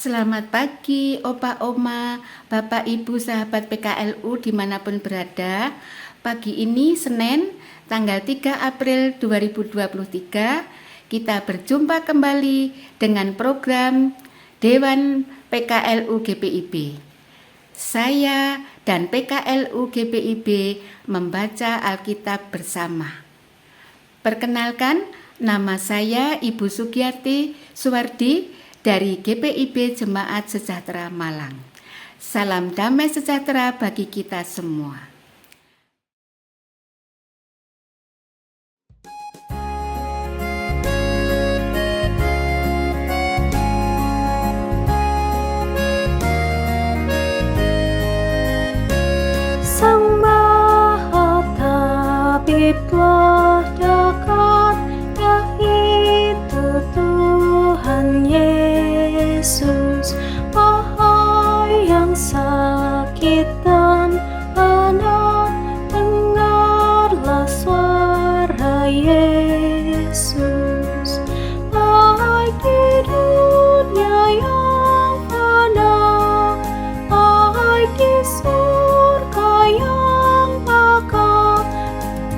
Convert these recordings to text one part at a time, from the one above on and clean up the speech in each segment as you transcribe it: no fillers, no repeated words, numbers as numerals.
Selamat pagi, Opa, Oma, Bapak, Ibu, sahabat PKLU dimanapun berada. Pagi ini Senin, tanggal 3 April 2023, kita berjumpa kembali dengan program Dewan PKLU GPIB. Saya dan PKLU GPIB membaca Alkitab bersama. Perkenalkan, nama saya Ibu Sugiyarti Suwardi dari GPIB Jemaat Sejahtera Malang. Salam damai sejahtera bagi kita semua. Sang Maha Tabib telah dekat, yaitu Tuhan Yesus. Wahai yang sakit dan penat, dengarlah suara Yesus. Baik di dunia yang fana, baik di surga yang bakal,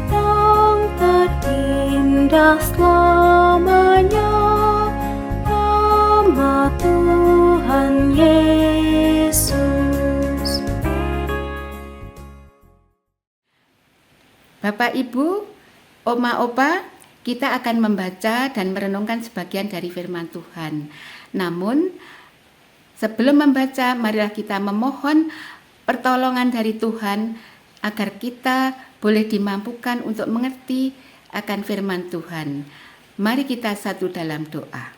yang terindah selamanya, nama Tuhan Yesus. Bapak, Ibu, Oma, Opa, kita akan membaca dan merenungkan sebagian dari firman Tuhan. Namun, sebelum membaca, marilah kita memohon pertolongan dari Tuhan agar kita boleh dimampukan untuk mengerti akan firman Tuhan. Mari kita satu dalam doa.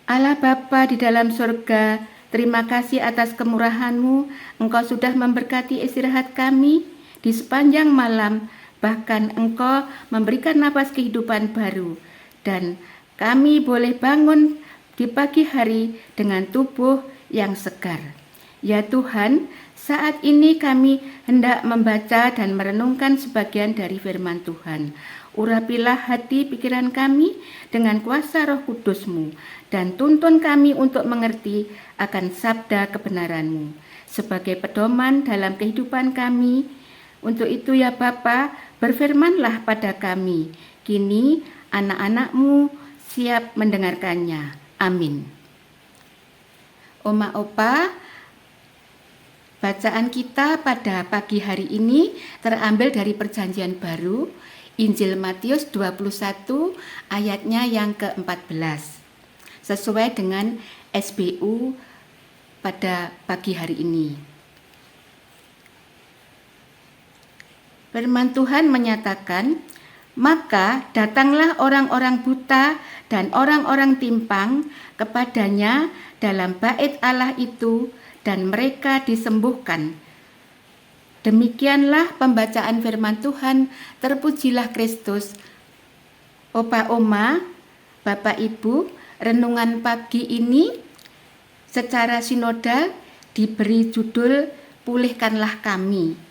Allah Bapa di dalam surga, terima kasih atas kemurahan-Mu. Engkau sudah memberkati istirahat kami di sepanjang malam, bahkan Engkau memberikan napas kehidupan baru, dan kami boleh bangun di pagi hari dengan tubuh yang segar. Ya Tuhan, saat ini kami hendak membaca dan merenungkan sebagian dari firman Tuhan. Urapilah hati pikiran kami dengan kuasa Roh Kudus-Mu, dan tuntun kami untuk mengerti akan sabda kebenaran-Mu sebagai pedoman dalam kehidupan kami. Untuk itu ya Bapa, berfirmanlah pada kami. Kini anak-anak-Mu siap mendengarkannya. Amin. Oma, Opa, bacaan kita pada pagi hari ini terambil dari Perjanjian Baru, Injil Matius 21 ayatnya yang ke-14. Sesuai dengan SBU pada pagi hari ini. Firman Tuhan menyatakan, maka datanglah orang-orang buta dan orang-orang timpang kepadanya dalam bait Allah itu, dan mereka disembuhkan. Demikianlah pembacaan firman Tuhan. Terpujilah Kristus. Opa, Oma, Bapak, Ibu, renungan pagi ini secara sinodal diberi judul Pulihkanlah Kami.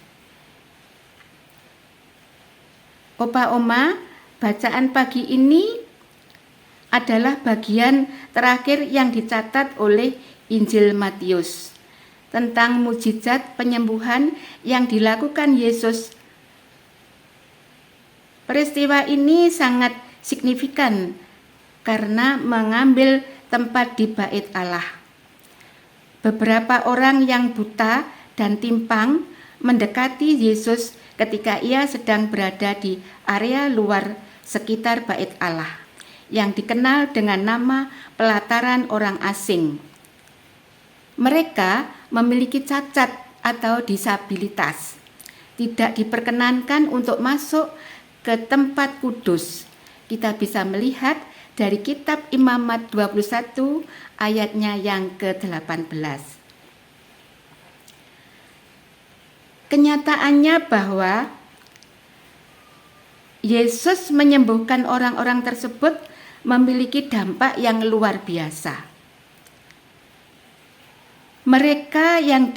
Opa, Oma, bacaan pagi ini adalah bagian terakhir yang dicatat oleh Injil Matius tentang mukjizat penyembuhan yang dilakukan Yesus. Peristiwa ini sangat signifikan karena mengambil tempat di bait Allah. Beberapa orang yang buta dan timpang mendekati Yesus ketika ia sedang berada di area luar sekitar bait Allah, yang dikenal dengan nama pelataran orang asing. Mereka memiliki cacat atau disabilitas, tidak diperkenankan untuk masuk ke tempat kudus. Kita bisa melihat dari kitab Imamat 21 ayatnya yang ke-18. Kenyataannya bahwa Yesus menyembuhkan orang-orang tersebut memiliki dampak yang luar biasa. Mereka yang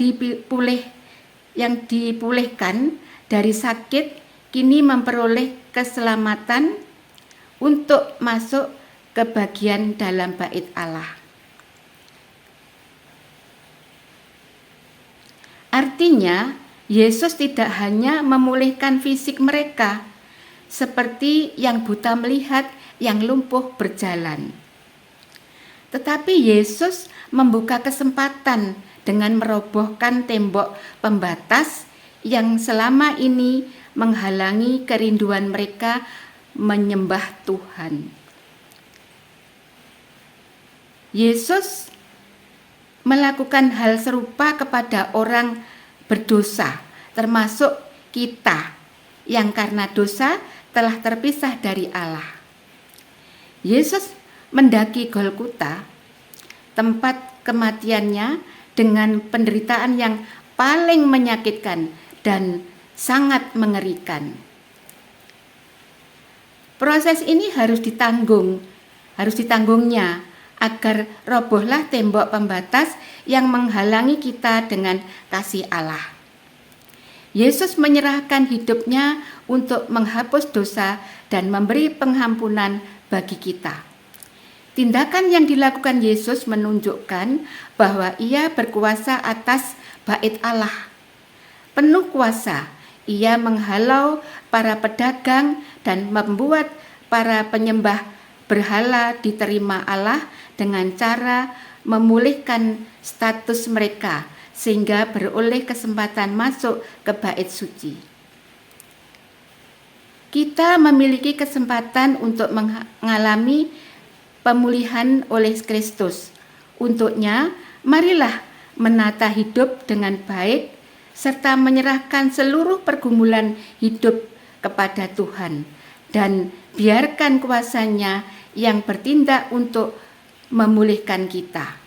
dipulihkan dari sakit kini memperoleh keselamatan untuk masuk ke bagian dalam bait Allah. Artinya, Yesus tidak hanya memulihkan fisik mereka, seperti yang buta melihat, yang lumpuh berjalan. Tetapi Yesus membuka kesempatan dengan merobohkan tembok pembatas yang selama ini menghalangi kerinduan mereka menyembah Tuhan. Yesus melakukan hal serupa kepada orang berdosa, termasuk kita yang karena dosa telah terpisah dari Allah. Yesus mendaki Golgota, tempat kematiannya, dengan penderitaan yang paling menyakitkan dan sangat mengerikan. Proses ini harus ditanggungnya agar robohlah tembok pembatas yang menghalangi kita dengan kasih Allah. Yesus menyerahkan hidupnya untuk menghapus dosa dan memberi pengampunan bagi kita. Tindakan yang dilakukan Yesus menunjukkan bahwa Ia berkuasa atas bait Allah. Penuh kuasa, Ia menghalau para pedagang dan membuat para penyembah berhala diterima Allah dengan cara memulihkan status mereka sehingga beroleh kesempatan masuk ke bait suci. Kita memiliki kesempatan untuk mengalami pemulihan oleh Kristus. Untuknya, marilah menata hidup dengan baik serta menyerahkan seluruh pergumulan hidup kepada Tuhan dan biarkan kuasa-Nya yang bertindak untuk memulihkan kita.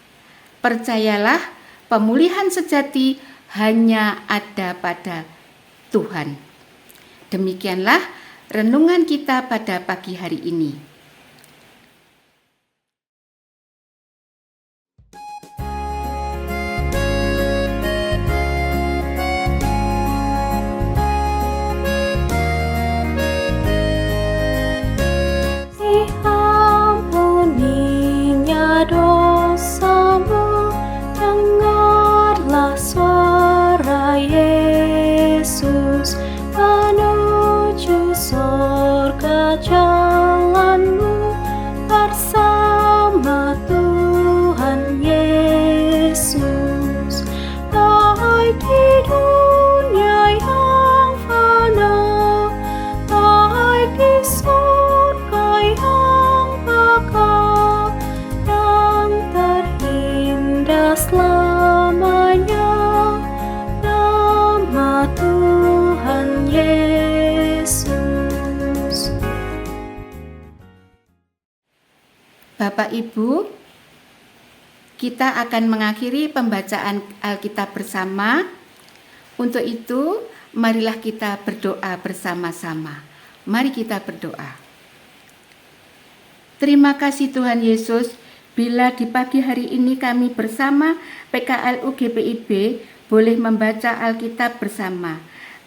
Percayalah, pemulihan sejati hanya ada pada Tuhan. Demikianlah renungan kita pada pagi hari ini. Dosamu, dengarlah suara Yesus, menuju surga jalanmu bersama Tuhan Yesus. Baik di dunia yang fana, baik di surga yang bakal selamanya, nama Tuhan Yesus. Bapak Ibu, kita akan mengakhiri pembacaan Alkitab bersama. Untuk itu, marilah kita berdoa bersama-sama. Mari kita berdoa. Terima kasih Tuhan Yesus, bila di pagi hari ini kami bersama PKLU GPIB boleh membaca Alkitab bersama.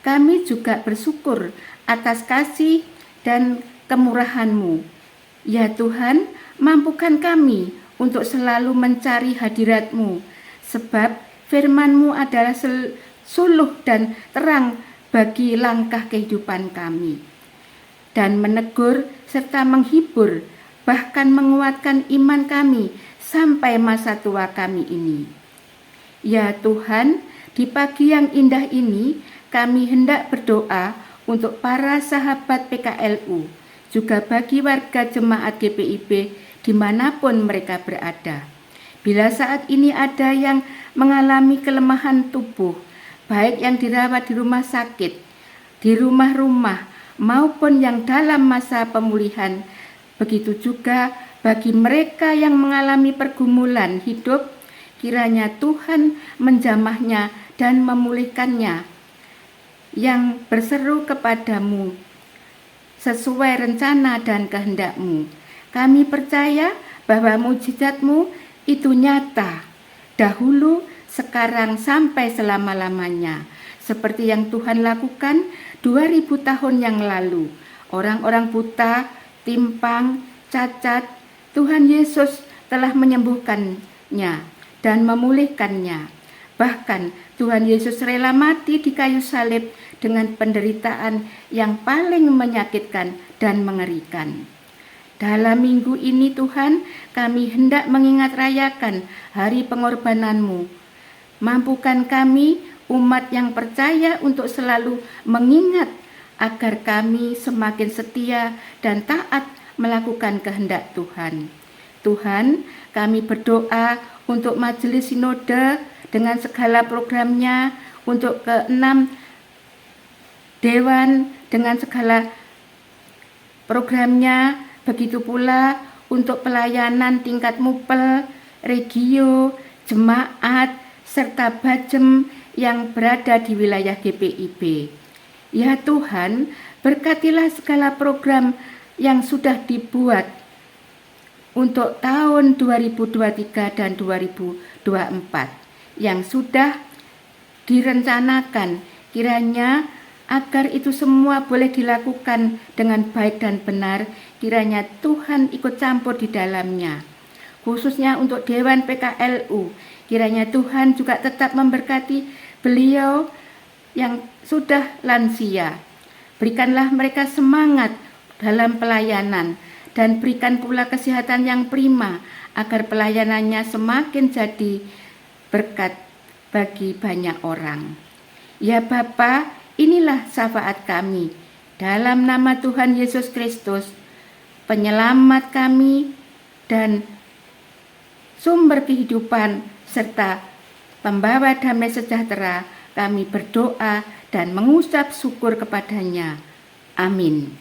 Kami juga bersyukur atas kasih dan kemurahan-Mu. Ya Tuhan, mampukan kami untuk selalu mencari hadirat-Mu, sebab firman-Mu adalah suluh dan terang bagi langkah kehidupan kami, dan menegur serta menghibur, bahkan menguatkan iman kami sampai masa tua kami ini. Ya Tuhan, di pagi yang indah ini kami hendak berdoa untuk para sahabat PKLU, juga bagi warga jemaat GPIB dimanapun mereka berada. Bila saat ini ada yang mengalami kelemahan tubuh, baik yang dirawat di rumah sakit, di rumah-rumah, maupun yang dalam masa pemulihan, begitu juga bagi mereka yang mengalami pergumulan hidup, kiranya Tuhan menjamahnya dan memulihkannya, yang berseru kepadamu sesuai rencana dan kehendak-Mu. Kami percaya bahwa mujizat-Mu itu nyata, dahulu, sekarang, sampai selama-lamanya, seperti yang Tuhan lakukan 2000 tahun yang lalu. Orang-orang buta, timpang, cacat, Tuhan Yesus telah menyembuhkannya dan memulihkannya. Bahkan Tuhan Yesus rela mati di kayu salib dengan penderitaan yang paling menyakitkan dan mengerikan. Dalam minggu ini Tuhan, kami hendak mengingat rayakan hari pengorbanan-Mu. Mampukan kami, umat yang percaya, untuk selalu mengingat agar kami semakin setia dan taat melakukan kehendak Tuhan. Tuhan, kami berdoa untuk Majelis Sinode dengan segala programnya, untuk ke-6 Dewan dengan segala programnya, begitu pula untuk pelayanan tingkat mupel, regio, jemaat, serta bajem yang berada di wilayah GPIB. Ya Tuhan, berkatilah segala program yang sudah dibuat untuk tahun 2023 dan 2024 yang sudah direncanakan, kiranya agar itu semua boleh dilakukan dengan baik dan benar, kiranya Tuhan ikut campur di dalamnya. Khususnya untuk Dewan PKLU, kiranya Tuhan juga tetap memberkati beliau yang sudah lansia. Berikanlah mereka semangat dalam pelayanan, dan berikan pula kesehatan yang prima, agar pelayanannya semakin jadi berkat bagi banyak orang. Ya Bapa, inilah syafaat kami. Dalam nama Tuhan Yesus Kristus, penyelamat kami dan sumber kehidupan serta pembawa damai sejahtera, kami berdoa dan mengucap syukur kepadanya. Amin.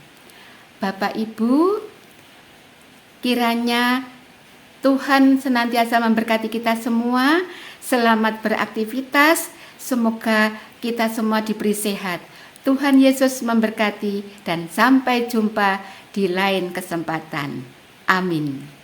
Bapak Ibu, kiranya Tuhan senantiasa memberkati kita semua. Selamat beraktivitas. Semoga kita semua diberi sehat. Tuhan Yesus memberkati dan sampai jumpa di lain kesempatan. Amin.